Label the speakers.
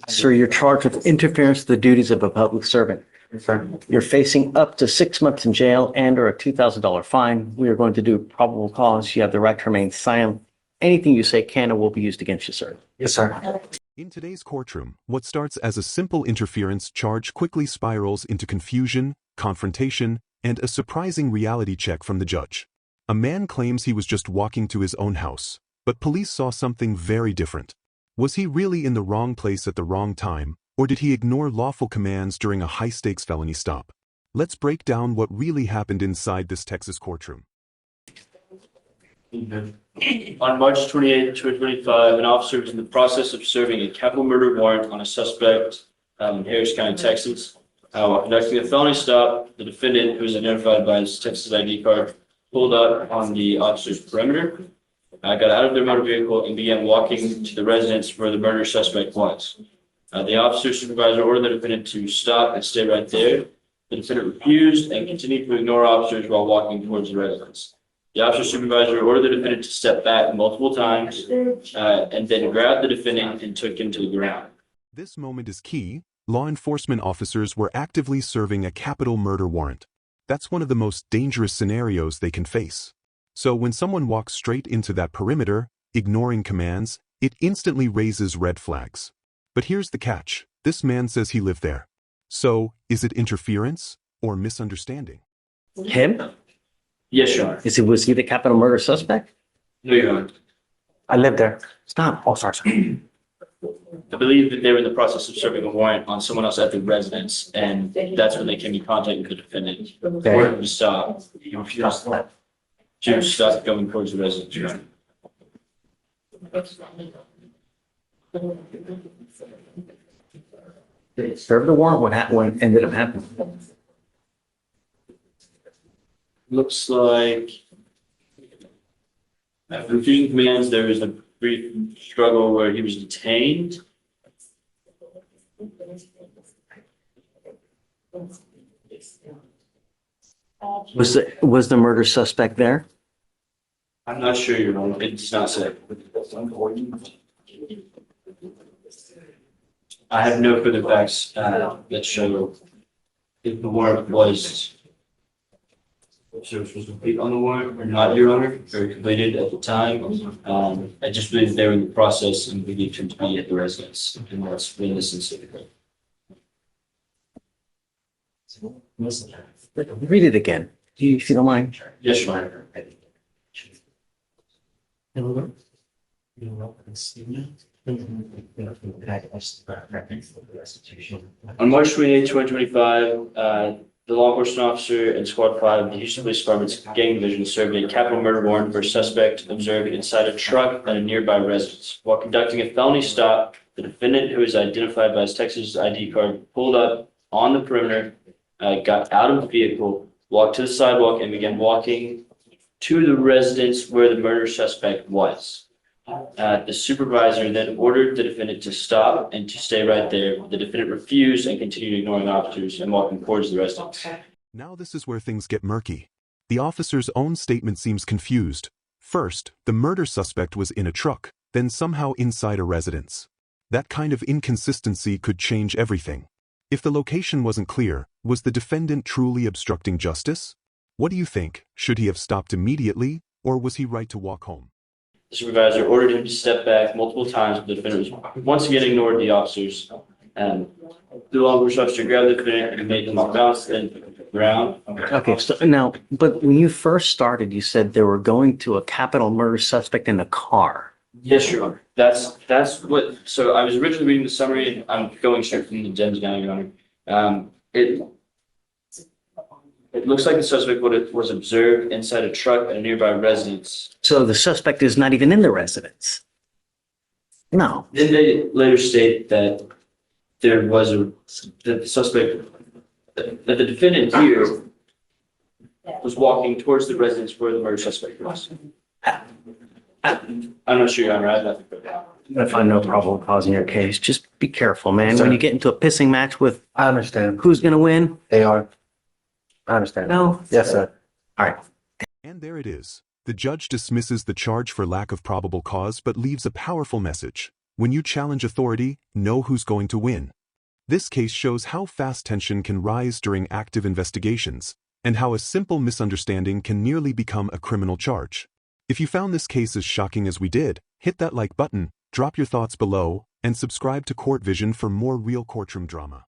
Speaker 1: Sir, you're charged with interference with the duties of a public servant.
Speaker 2: Sir.
Speaker 1: You're facing up to 6 months in jail and or a $2,000 fine. We are going to do probable cause. You have the right to remain silent. Anything you say can or will be used against you, sir.
Speaker 2: Yes, sir.
Speaker 3: In today's courtroom, what starts as a simple interference charge quickly spirals into confusion, confrontation, and a surprising reality check from the judge. A man claims he was just walking to his own house, but police saw something very different. Was he really in the wrong place at the wrong time, or did he ignore lawful commands during a high-stakes felony stop? Let's break down what really happened inside this Texas courtroom.
Speaker 4: On March 28, 2025, an officer was in the process of serving a capital murder warrant on a suspect in Harris County, Texas. While conducting a felony stop, the defendant, who was identified by his Texas ID card, pulled up on the officer's perimeter, got out of their motor vehicle, and began walking to the residence where the murder suspect was. The officer's supervisor ordered the defendant to stop and stay right there. The defendant refused and continued to ignore officers while walking towards the residence. The officer's supervisor ordered the defendant to step back multiple times and then grabbed the defendant and took him to the ground.
Speaker 3: This moment is key. Law enforcement officers were actively serving a capital murder warrant. That's one of the most dangerous scenarios they can face. So when someone walks straight into that perimeter, ignoring commands, it instantly raises red flags. But here's the catch. This man says he lived there. So, is it interference or misunderstanding?
Speaker 1: Him?
Speaker 4: Yes, Your Honor.
Speaker 1: Was he the capital murder suspect?
Speaker 4: No, Your Honor.
Speaker 2: I live there.
Speaker 1: Stop.
Speaker 2: Oh, sorry, sir.
Speaker 4: I believe that they were in the process of serving a warrant on someone else at the residence, and that's when they came in contact with the defendant. Ordered him to stop. He refused to stop going towards the residence, Your Honor.
Speaker 1: Did he serve the warrant? What ended up happening?
Speaker 4: Looks like after refusing commands, there was a brief struggle where he was detained.
Speaker 1: Was the murder suspect there?
Speaker 4: I'm not sure, Your Honor. It does not say. I have no further facts that show if the warrant was complete on the warrant or not, Your Honor, or completed at the time. I just believe they were in the process and believed him to be at the residence, and that's when this incident occurred.
Speaker 1: Read it again, if you don't mind.
Speaker 4: Yes, Your Honor. On March 28, 2025, the law enforcement officer and Squad 5 of the Houston Police Department's gang division served a capital murder warrant for a suspect observed inside a truck at a nearby residence. While conducting a felony stop, the defendant, who was identified by his Texas ID card, pulled up on the perimeter, got out of the vehicle, walked to the sidewalk, and began walking to the residence where the murder suspect was. The supervisor then ordered the defendant to stop and to stay right there. The defendant refused and continued ignoring officers and walking towards the residence.
Speaker 3: Now this is where things get murky. The officer's own statement seems confused. First, the murder suspect was in a truck, then somehow inside a residence. That kind of inconsistency could change everything. If the location wasn't clear, was the defendant truly obstructing justice? What do you think? Should he have stopped immediately, or was he right to walk home?
Speaker 4: The supervisor ordered him to step back multiple times, but the defendant was once again ignored the officers. The law enforcement officer grabbed the defendant and made him bounce to the ground.
Speaker 1: Okay, so now, but when you first started, you said they were going to a capital murder suspect in a car.
Speaker 4: Yes, Your Honor. That's what. So I was originally reading the summary. I'm going straight from the agenda now, Your Honor. It looks like the suspect was observed inside a truck at a nearby residence.
Speaker 1: So the suspect is not even in the residence. No.
Speaker 4: Then they later state that there was that the suspect, that the defendant here was walking towards the residence where the murder suspect was. I'm not sure, Your Honor. I have nothing for that.
Speaker 1: I find no probable cause in your case. Just be careful, man. When you get into a pissing match with
Speaker 2: I understand.
Speaker 1: who's going to win?
Speaker 2: They are. I understand.
Speaker 1: No?
Speaker 2: Yes, sir.
Speaker 1: All right.
Speaker 3: And there it is. The judge dismisses the charge for lack of probable cause but leaves a powerful message. When you challenge authority, know who's going to win. This case shows how fast tension can rise during active investigations, and how a simple misunderstanding can nearly become a criminal charge. If you found this case as shocking as we did, hit that like button, drop your thoughts below, and subscribe to Court Vision for more real courtroom drama.